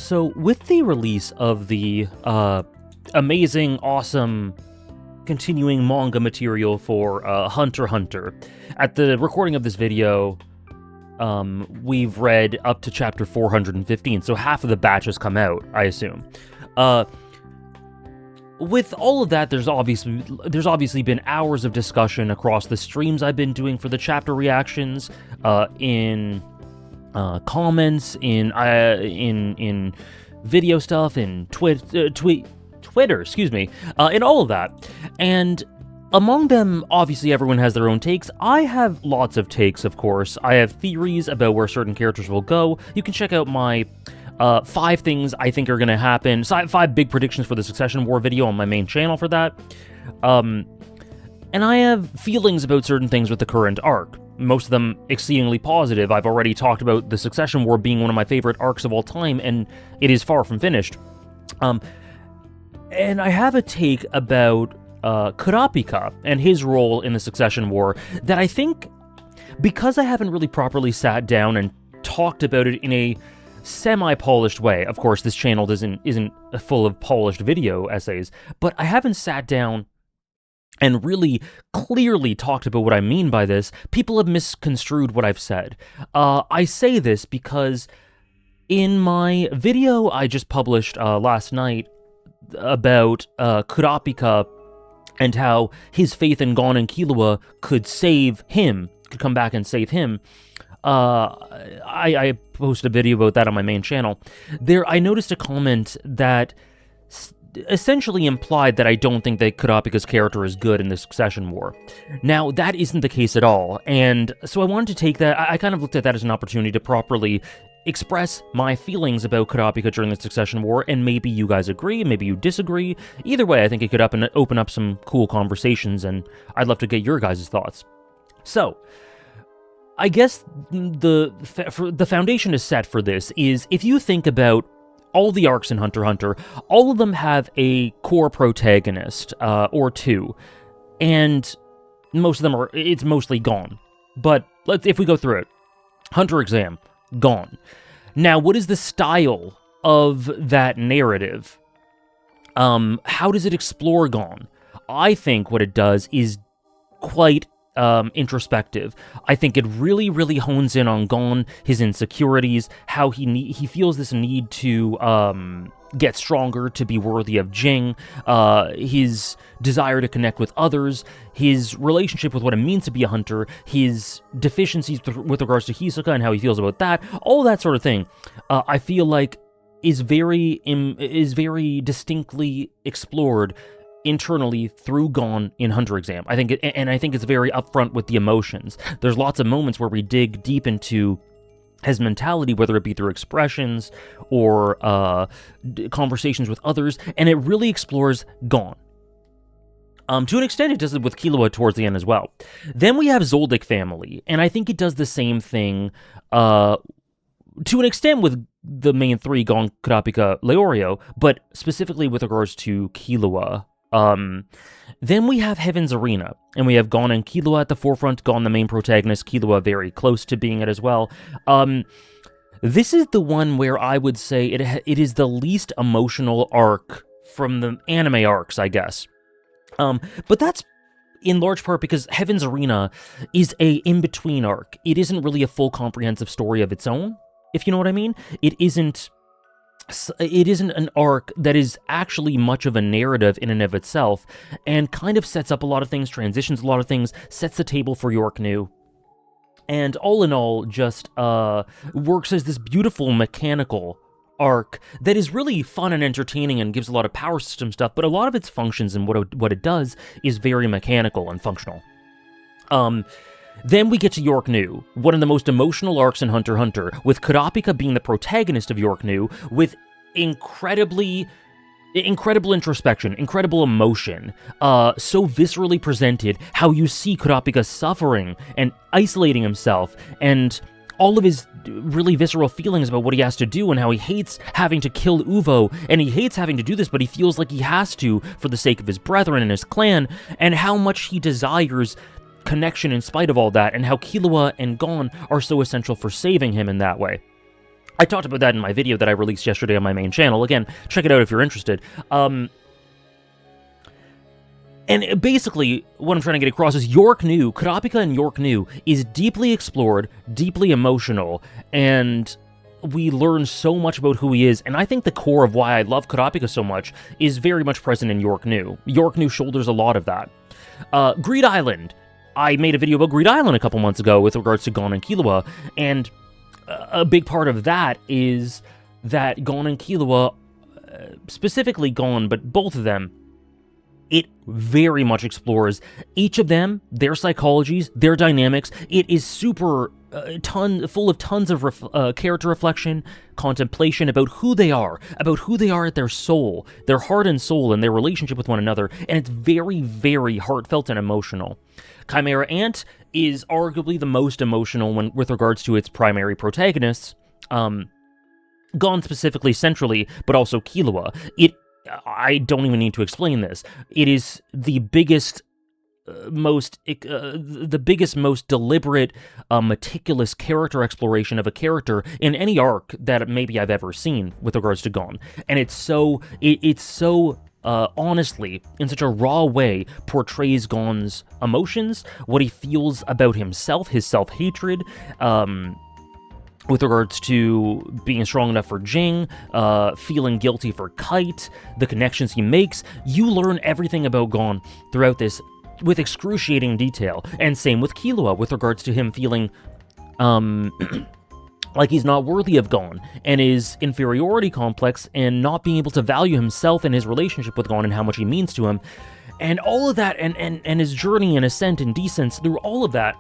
So, with the release of the amazing, awesome, continuing manga material for Hunter x Hunter, at the recording of this video, we've read up to chapter 415, so half of the batch has come out, I assume. With all of that, there's obviously been hours of discussion across the streams I've been doing for the chapter reactions, in comments, in video stuff, in Twitter, excuse me, in all of that. And among them, obviously everyone has their own takes. I have lots of takes, of course. I have theories about where certain characters will go. You can check out my 5 things I think are going to happen, 5 big predictions for the Succession War video on my main channel for that. And I have feelings about certain things with the current arc. Most of them exceedingly positive. I've already talked about the Succession War being one of my favorite arcs of all time, and it is far from finished. And I have a take about Kurapika and his role in the Succession War that I think, because I haven't really properly sat down and talked about it in a semi-polished way. Of course, this channel isn't full of polished video essays, but I haven't sat down and really clearly talked about what I mean by this. People have misconstrued what I've said. I say this because in my video I just published last night about Kurapika and how his faith in Gon and Killua could come back and save him. I posted a video about that on my main channel. I noticed a comment that essentially implied that I don't think that Kurapika's character is good in the Succession War. Now, that isn't the case at all, and so I wanted to take that, I kind of looked at that as an opportunity to properly express my feelings about Kurapika during the Succession War, and maybe you guys agree, maybe you disagree. Either way, I think it could open up some cool conversations, and I'd love to get your guys' thoughts. So, I guess the foundation is set for this is, if you think about all the arcs in Hunter x Hunter, all of them have a core protagonist, or two, and most of them it's mostly Gon. But if we go through it, Hunter exam, Gon. Now, what is the style of that narrative? How does it explore Gon? I think what it does is quite introspective. I think it really, really hones in on Gon, his insecurities, how he feels this need to get stronger, to be worthy of Jing, his desire to connect with others, his relationship with what it means to be a hunter, his deficiencies with regards to Hisoka and how he feels about that, all that sort of thing. I feel like is very distinctly explored internally through Gon in Hunter exam. I think it's very upfront with the emotions. There's lots of moments where we dig deep into his mentality, whether it be through expressions or conversations with others, and it really explores Gon. To an extent, it does it with Killua towards the end as well. Then we have Zoldyck family, and I think it does the same thing to an extent with the main 3, Gon, Kurapika, Leorio, but specifically with regards to Killua. Then we have Heaven's Arena, and we have Gon and Killua at the forefront, Gon the main protagonist, Killua very close to being it as well. This is the one where I would say it is the least emotional arc from the anime arcs, I guess. But that's in large part because Heaven's Arena is a in-between arc. It isn't really a full comprehensive story of its own, if you know what I mean. It isn't an arc that is actually much of a narrative in and of itself, and kind of sets up a lot of things, transitions a lot of things, sets the table for York New, and all in all just works as this beautiful mechanical arc that is really fun and entertaining and gives a lot of power system stuff, but a lot of its functions and what it does is very mechanical and functional. Then we get to York New, one of the most emotional arcs in Hunter x Hunter, with Kurapika being the protagonist of York New, with incredible introspection, incredible emotion, so viscerally presented, how you see Kurapika suffering and isolating himself, and all of his really visceral feelings about what he has to do, and how he hates having to kill Uvo, and he hates having to do this, but he feels like he has to for the sake of his brethren and his clan, and how much he desires connection in spite of all that, and how Killua and Gon are so essential for saving him in that way. I talked about that in my video that I released yesterday on my main channel. Again, check it out if you're interested. And basically, what I'm trying to get across is Kurapika and York New is deeply explored, deeply emotional, and we learn so much about who he is. And I think the core of why I love Kurapika so much is very much present in York New. York New shoulders a lot of that. Greed Island. I made a video about Greed Island a couple months ago with regards to Gon and Killua, and a big part of that is that Gon and Killua, specifically Gon, but both of them, it very much explores each of them, their psychologies, their dynamics. It is super full of tons of character reflection, contemplation about who they are at their soul, their heart and soul, and their relationship with one another, and it's very, very heartfelt and emotional. Chimera Ant is arguably the most emotional with regards to its primary protagonists, Gon specifically centrally, but also Killua. I don't even need to explain this. It is the biggest, most deliberate, meticulous character exploration of a character in any arc that maybe I've ever seen with regards to Gon. And it's so honestly, in such a raw way, portrays Gon's emotions, what he feels about himself, his self-hatred, with regards to being strong enough for Jing, feeling guilty for Kite, the connections he makes. You learn everything about Gon throughout this with excruciating detail. And same with Killua, with regards to him feeling like he's not worthy of Gon, and his inferiority complex, and not being able to value himself and his relationship with Gon and how much he means to him. And all of that, and his journey and ascent and descent through all of that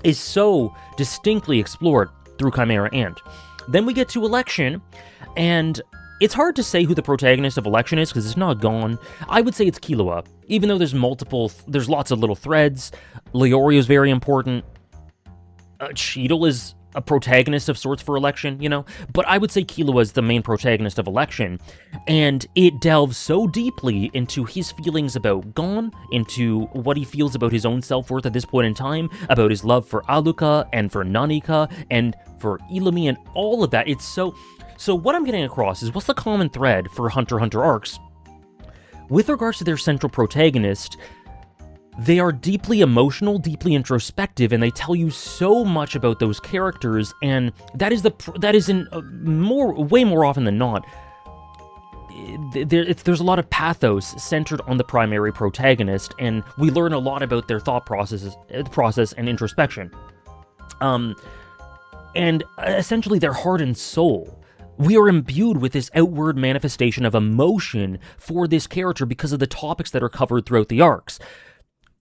is so distinctly explored through Chimera Ant. Then we get to Election, and it's hard to say who the protagonist of Election is because it's not Gon. I would say it's Killua, even though there's lots of little threads. Leorio is very important. Cheadle is a protagonist of sorts for Election, you know? But I would say Killua is the main protagonist of Election, and it delves so deeply into his feelings about Gon, into what he feels about his own self-worth at this point in time, about his love for Aluka, and for Nanika, and for Illumi, and all of that. It's so what I'm getting across is, what's the common thread for Hunter x Hunter arcs? With regards to their central protagonist, they are deeply emotional, deeply introspective, and they tell you so much about those characters, and that is way more often than not. There's a lot of pathos centered on the primary protagonist, and we learn a lot about their thought process and introspection. And essentially their heart and soul. We are imbued with this outward manifestation of emotion for this character because of the topics that are covered throughout the arcs.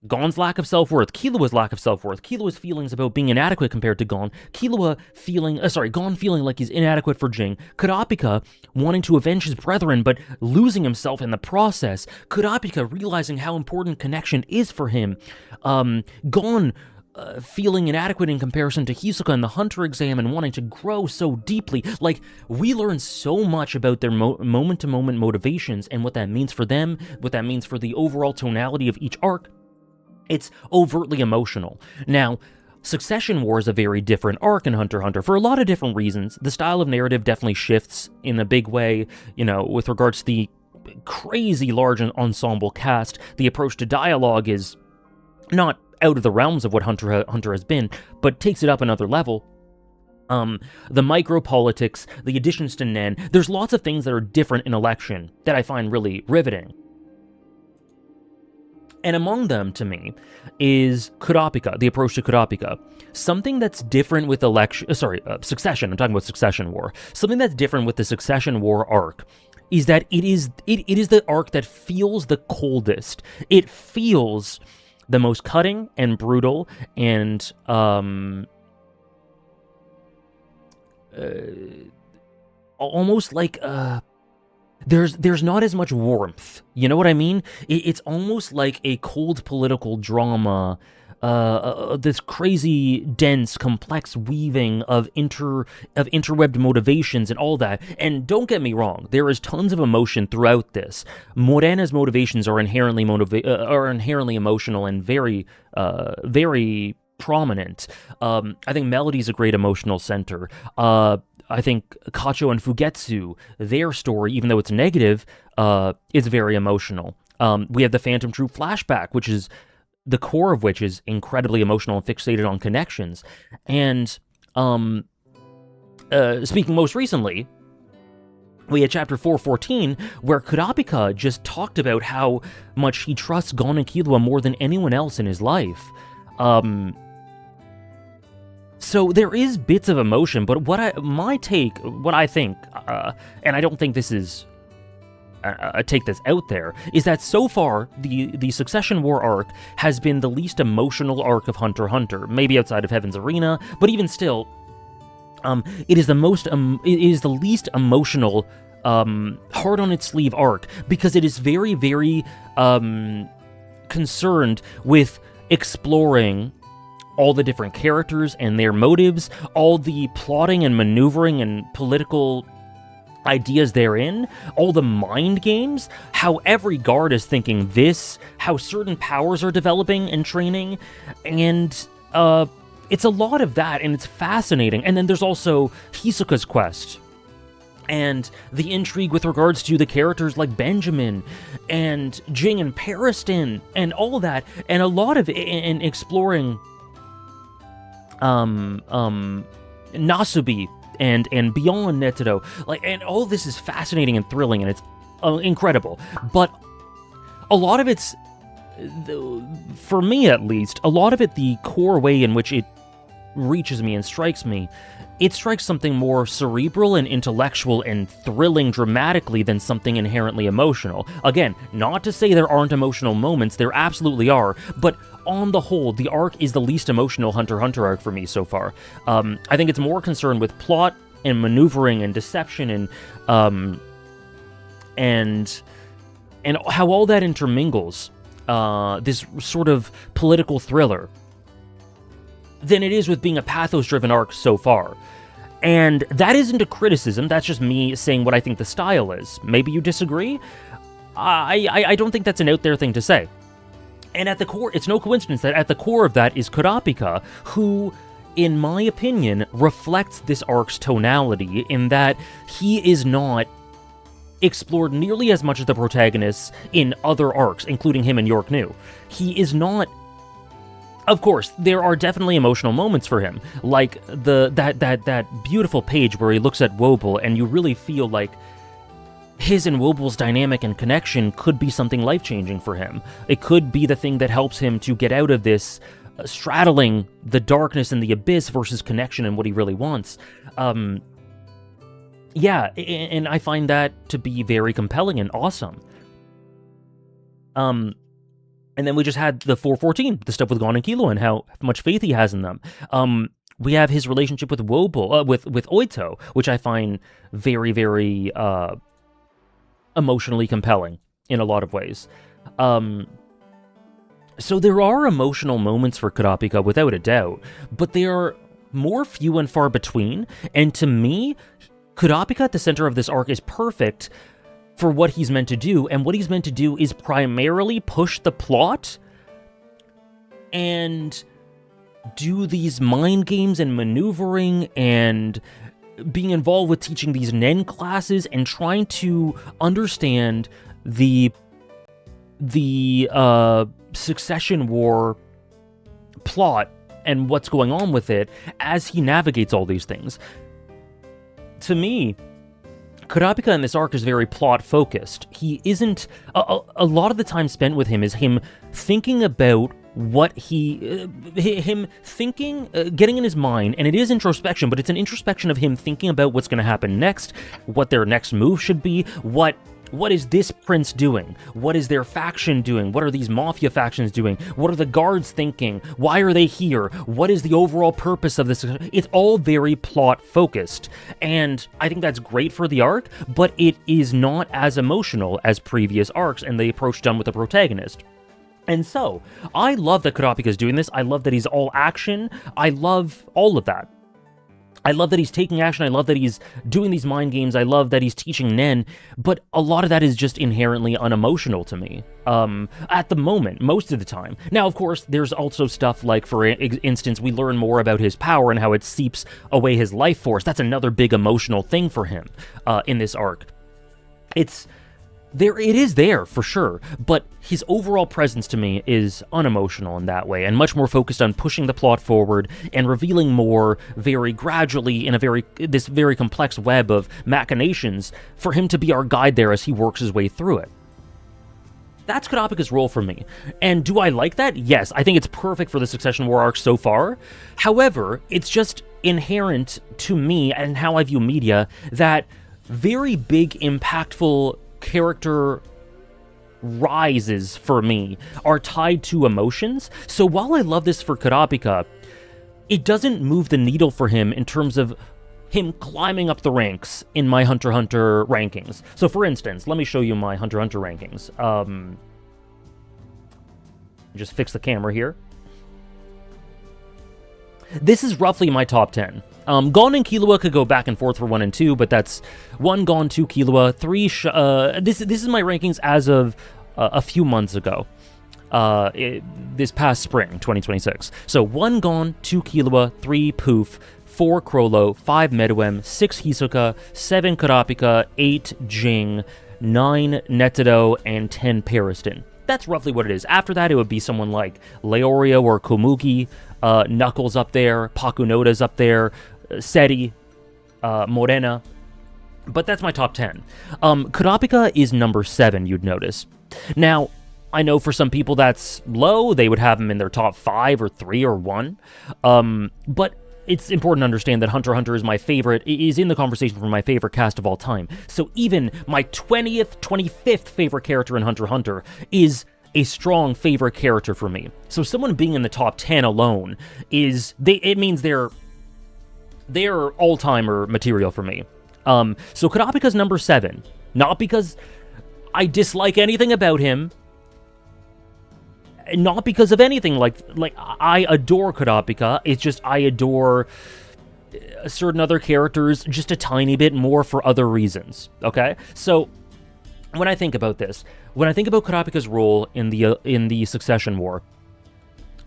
Gon's lack of self-worth, Killua's lack of self-worth, Killua's feelings about being inadequate compared to Gon, Gon feeling like he's inadequate for Jing, Kurapika wanting to avenge his brethren but losing himself in the process, Kurapika realizing how important connection is for him, Gon feeling inadequate in comparison to Hisoka in the Hunter exam and wanting to grow so deeply. Like, we learn so much about their moment-to-moment motivations and what that means for them, what that means for the overall tonality of each arc. It's overtly emotional. Now, Succession War is a very different arc in Hunter x Hunter for a lot of different reasons. The style of narrative definitely shifts in a big way, you know, with regards to the crazy large ensemble cast. The approach to dialogue is not out of the realms of what Hunter x Hunter has been, but takes it up another level. The micro-politics, the additions to Nen, there's lots of things that are different in Election that I find really riveting. And among them, to me, is Kurapika, the approach to Kurapika. Something that's different with Succession, I'm talking about Succession War. Something that's different with the Succession War arc is that it is the arc that feels the coldest. It feels the most cutting and brutal and almost like there's not as much warmth. You know what I mean? It's almost like a cold political drama, this crazy, dense, complex weaving of interwebbed motivations and all that. And don't get me wrong, there is tons of emotion throughout this. Morena's motivations are inherently emotional and very, very prominent. I think Melody's a great emotional center. I think Kacho and Fugetsu, their story, even though it's negative, is very emotional. We have the Phantom Troop flashback, which is the core of which is incredibly emotional and fixated on connections. And speaking most recently, we had chapter 414, where Kurapika just talked about how much he trusts Gon and Killua more than anyone else in his life. So there is bits of emotion, but what I think, and I don't think this is a take that's out there, is that so far the Succession War arc has been the least emotional arc of Hunter x Hunter, maybe outside of Heaven's Arena, but even still, it is the least emotional, hard on its sleeve arc, because it is very, very concerned with exploring all the different characters and their motives, all the plotting and maneuvering and political ideas therein, all the mind games, how every guard is thinking this, how certain powers are developing and training, and it's a lot of that, and it's fascinating. And then there's also Hisoka's quest, and the intrigue with regards to the characters like Benjamin, and Jing and Pariston, and all of that, and a lot of it in exploring Nasubi and beyond Netedo, and all of this is fascinating and thrilling, and it's incredible. But a lot of it's, for me at least, a lot of it, the core way in which it reaches me and strikes me, it strikes something more cerebral and intellectual and thrilling dramatically than something inherently emotional. Again, not to say there aren't emotional moments, there absolutely are, but on the whole, the arc is the least emotional Hunter x Hunter arc for me so far. I think it's more concerned with plot and maneuvering and deception and how all that intermingles, this sort of political thriller, than it is with being a pathos-driven arc so far. And that isn't a criticism, that's just me saying what I think the style is. Maybe you disagree? I don't think that's an out there thing to say. And at the core, it's no coincidence that at the core of that is Kurapika, who, in my opinion, reflects this arc's tonality in that he is not explored nearly as much as the protagonists in other arcs, including him and York New. He is not. Of course, there are definitely emotional moments for him, like that beautiful page where he looks at Wobble, and you really feel like his and Wobble's dynamic and connection could be something life-changing for him. It could be the thing that helps him to get out of this straddling the darkness and the abyss versus connection and what he really wants. Yeah, and I find that to be very compelling and awesome. And then we just had the 414, the stuff with Gon and Killua and how much faith he has in them. We have his relationship with Wobble, with Oito, which I find very, very emotionally compelling in a lot of ways. So there are emotional moments for Kurapika, without a doubt, but they are more few and far between, and to me, Kurapika at the center of this arc is perfect for what he's meant to do, and what he's meant to do is primarily push the plot and do these mind games and maneuvering and being involved with teaching these Nen classes and trying to understand the Succession War plot and what's going on with it as he navigates all these things. To me, Kurapika in this arc is very plot-focused. He isn't... A lot of the time spent with him is him thinking about what him thinking, getting in his mind, and it is introspection, but it's an introspection of him thinking about what's going to happen next, what their next move should be, what is this prince doing? What is their faction doing? What are these mafia factions doing? What are the guards thinking? Why are they here? What is the overall purpose of this? It's all very plot-focused, and I think that's great for the arc, but it is not as emotional as previous arcs and the approach done with the protagonist. And so, I love that Kurapika is doing this. I love that he's all action. I love all of that. I love that he's taking action. I love that he's doing these mind games. I love that he's teaching Nen, but a lot of that is just inherently unemotional to me. At the moment, most of the time. Now, of course, there's also stuff like, for instance, we learn more about his power and how it seeps away his life force. That's another big emotional thing for him in this arc. It is there, for sure, but his overall presence to me is unemotional in that way, and much more focused on pushing the plot forward and revealing more very gradually in this very complex web of machinations for him to be our guide there as he works his way through it. That's Kurapika's role for me. And do I like that? Yes, I think it's perfect for the Succession War arc so far. However, it's just inherent to me and how I view media that very big, impactful character rises for me are tied to emotions. So while I love this for Kurapika, it doesn't move the needle for him in terms of him climbing up the ranks in my Hunter x Hunter rankings. So for instance, let me show you my Hunter x Hunter rankings. Just fix the camera here. This is roughly my top 10. Gon and Killua could go back and forth for 1 and 2, but that's 1 Gon, 2 Killua, 3... this is my rankings as of a few months ago. This past spring, 2026. So 1 Gon, 2 Killua, 3 Poof, 4 Chrollo, 5 Meruem, 6 Hisoka, 7 Kurapika, 8 Jing, 9 Netedo, and 10 Pariston. That's roughly what it is. After that, it would be someone like Leorio or Komugi, Knuckles up there, Pakunoda's up there, Seri, Morena, but that's my top 10. Kurapika is number 7, you'd notice. Now, I know for some people that's low, they would have him in their top 5 or 3 or 1, but it's important to understand that Hunter x Hunter is my favorite, is in the conversation for my favorite cast of all time. So even my 25th favorite character in Hunter x Hunter is a strong favorite character for me. So someone being in the top 10 alone it means they're all-timer material for me. So Kurapika's number 7, not because I dislike anything about him, not because of anything like I adore Kurapika, it's just I adore certain other characters just a tiny bit more for other reasons, okay? So when I think about this, when I think about Kurapika's role in the Succession War,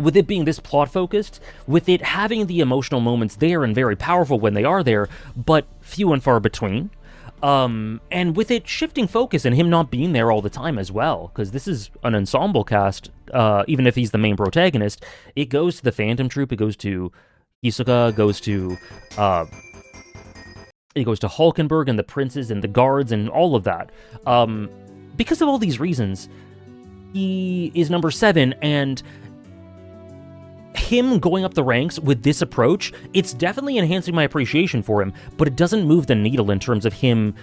with it being this plot-focused, with it having the emotional moments there and very powerful when they are there, but few and far between, and with it shifting focus and him not being there all the time as well, because this is an ensemble cast, even if he's the main protagonist, it goes to the Phantom Troop, it goes to Hisoka, it goes to Hulkenberg and the princes and the guards and all of that. Because of all these reasons, he is number 7, and him going up the ranks with this approach, it's definitely enhancing my appreciation for him, but it doesn't move the needle in terms of him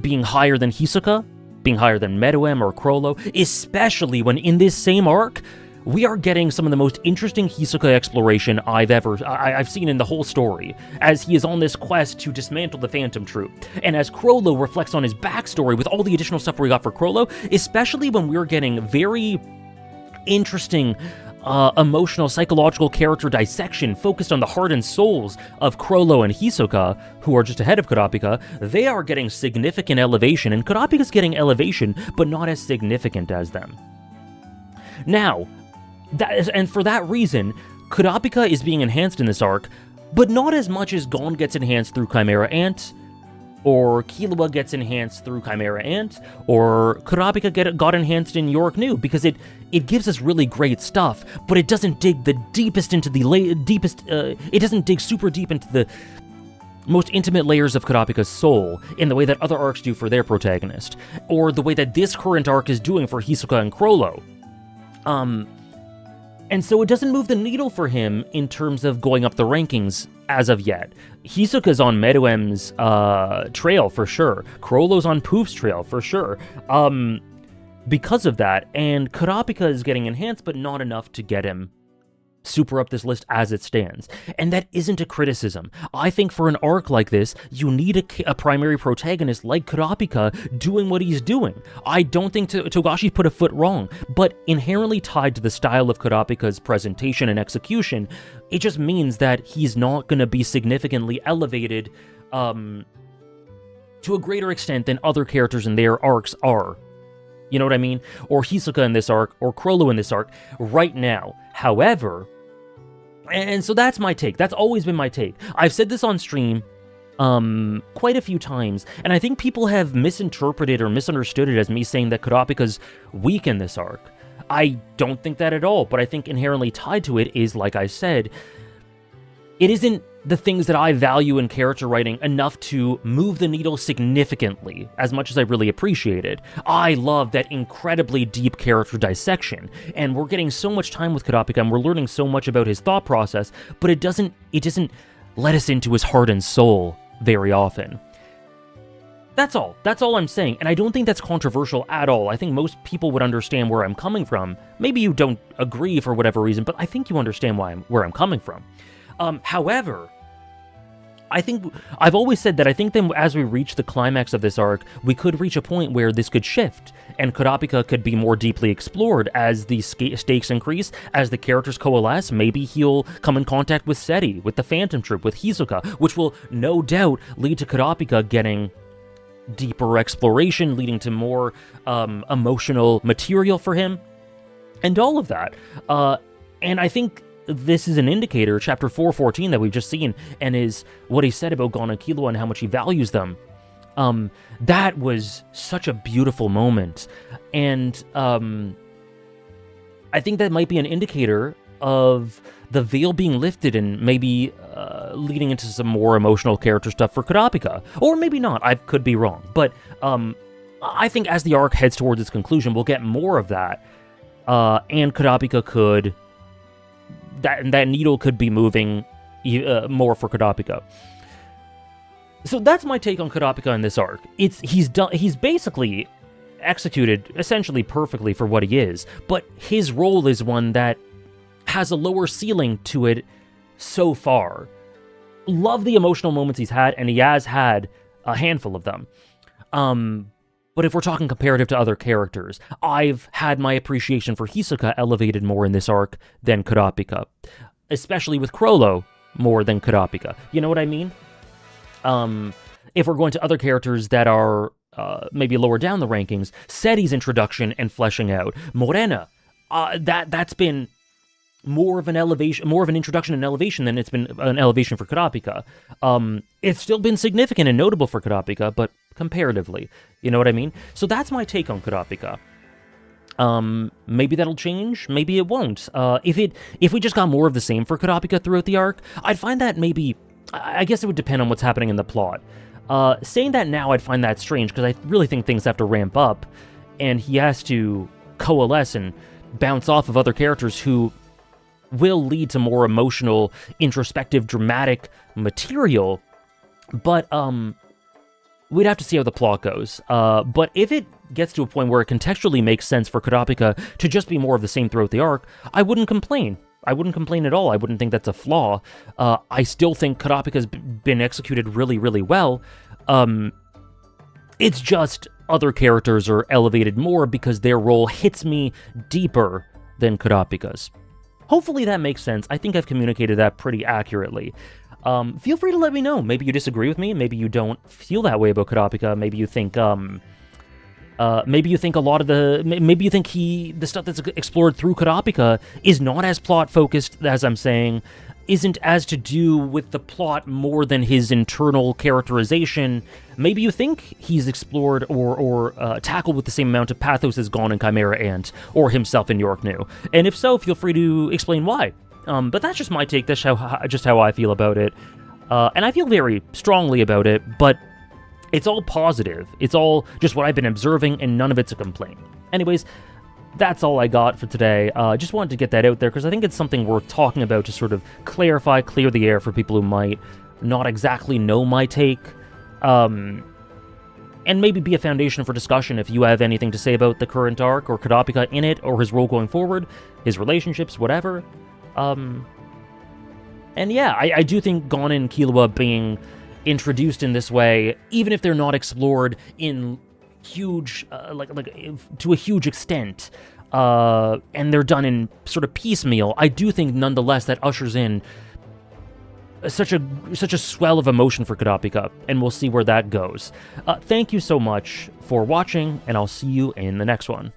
being higher than Hisoka, being higher than Meruem or Chrollo, especially when in this same arc, we are getting some of the most interesting Hisoka exploration I've seen in the whole story, as he is on this quest to dismantle the Phantom Troop, and as Chrollo reflects on his backstory with all the additional stuff we got for Chrollo, especially when we're getting very interesting emotional, psychological character dissection focused on the heart and souls of Chrollo and Hisoka, who are just ahead of Kurapika. They are getting significant elevation, and Kurapika's getting elevation, but not as significant as them. Now, and for that reason, Kurapika is being enhanced in this arc, but not as much as Gon gets enhanced through Chimera Ant, or Killua gets enhanced through Chimera Ant, or Kurapika got enhanced in York New, because it gives us really great stuff, but it doesn't dig the deepest into the it doesn't dig super deep into the most intimate layers of Kurapika's soul in the way that other arcs do for their protagonist, or the way that this current arc is doing for Hisoka and Chrollo. And so it doesn't move the needle for him in terms of going up the rankings as of yet. Hisoka's on Meruem's trail for sure. Chrollo's on Poof's trail for sure. Because of that, and Kurapika is getting enhanced, but not enough to get him super up this list as it stands. And that isn't a criticism. I think for an arc like this, you need a primary protagonist like Kurapika doing what he's doing. I don't think Togashi put a foot wrong, but inherently tied to the style of Kurapika's presentation and execution, it just means that he's not going to be significantly elevated to a greater extent than other characters in their arcs are. You know what I mean? Or Hisoka in this arc, or Chrollo in this arc, right now. However, and so that's my take. That's always been my take. I've said this on stream quite a few times, and I think people have misinterpreted or misunderstood it as me saying that Kurapika's weak in this arc. I don't think that at all, but I think inherently tied to it is, like I said, it isn't the things that I value in character writing enough to move the needle significantly, as much as I really appreciate it. I love that incredibly deep character dissection, and we're getting so much time with Kurapika, and we're learning so much about his thought process, but it doesn't let us into his heart and soul very often. That's all I'm saying, and I don't think that's controversial at all. I think most people would understand where I'm coming from. Maybe you don't agree for whatever reason, but I think you understand where I'm coming from. However, I think I've always said that I think that as we reach the climax of this arc, we could reach a point where this could shift, and Kurapika could be more deeply explored as the stakes increase, as the characters coalesce. Maybe he'll come in contact with Seti, with the Phantom Troop, with Hisoka, which will no doubt lead to Kurapika getting deeper exploration, leading to more emotional material for him, and all of that. And I think this is an indicator, chapter 414 that we've just seen, and is what he said about Gon and Killua and how much he values them. That was such a beautiful moment, and I think that might be an indicator of the veil being lifted and maybe leading into some more emotional character stuff for Kurapika. Or maybe not, I could be wrong. But I think as the arc heads towards its conclusion, we'll get more of that, and Kurapika could... That needle could be moving more for Kurapika. So that's my take on Kurapika in this arc. He's basically executed essentially perfectly for what he is, but his role is one that has a lower ceiling to it so far. Love the emotional moments he's had, and he has had a handful of them. But if we're talking comparative to other characters, I've had my appreciation for Hisoka elevated more in this arc than Kurapika. Especially with Chrollo, more than Kurapika. You know what I mean? If we're going to other characters that are maybe lower down the rankings, Seti's introduction and fleshing out. Morena, that's been more of an elevation, more of an introduction and elevation than it's been an elevation for Kurapika. It's still been significant and notable for Kurapika, but comparatively, you know what I mean? So that's my take on Kurapika. Maybe that'll change, maybe it won't. If we just got more of the same for Kurapika throughout the arc, I'd find that maybe, I guess it would depend on what's happening in the plot. Saying that now, I'd find that strange, because I really think things have to ramp up, and he has to coalesce and bounce off of other characters who will lead to more emotional, introspective, dramatic material, but, we'd have to see how the plot goes. But if it gets to a point where it contextually makes sense for Kurapika to just be more of the same throughout the arc, I wouldn't complain. I wouldn't complain at all. I wouldn't think that's a flaw. I still think Kurapika's been executed really, really well. It's just other characters are elevated more because their role hits me deeper than Kurapika's. Hopefully that makes sense. I think I've communicated that pretty accurately. Feel free to let me know. Maybe you disagree with me. Maybe you don't feel that way about Kurapika. Maybe you think, maybe you think a lot of maybe you think the stuff that's explored through Kurapika is not as plot-focused as I'm saying, isn't as to do with the plot more than his internal characterization. Maybe you think he's explored or tackled with the same amount of pathos as Gon and Chimera Ant, or himself in York New. And if so, feel free to explain why. But that's just my take. That's just how I feel about it. And I feel very strongly about it, but it's all positive. It's all just what I've been observing, and none of it's a complaint. Anyways, that's all I got for today. Just wanted to get that out there, because I think it's something worth talking about to sort of clarify, clear the air for people who might not exactly know my take. And maybe be a foundation for discussion if you have anything to say about the current arc, or Kurapika in it, or his role going forward, his relationships, whatever. And yeah, I do think Gon and Killua being introduced in this way, even if they're not explored in huge, to a huge extent, and they're done in sort of piecemeal, I do think nonetheless that ushers in such a swell of emotion for Kurapika, and we'll see where that goes. Thank you so much for watching, and I'll see you in the next one.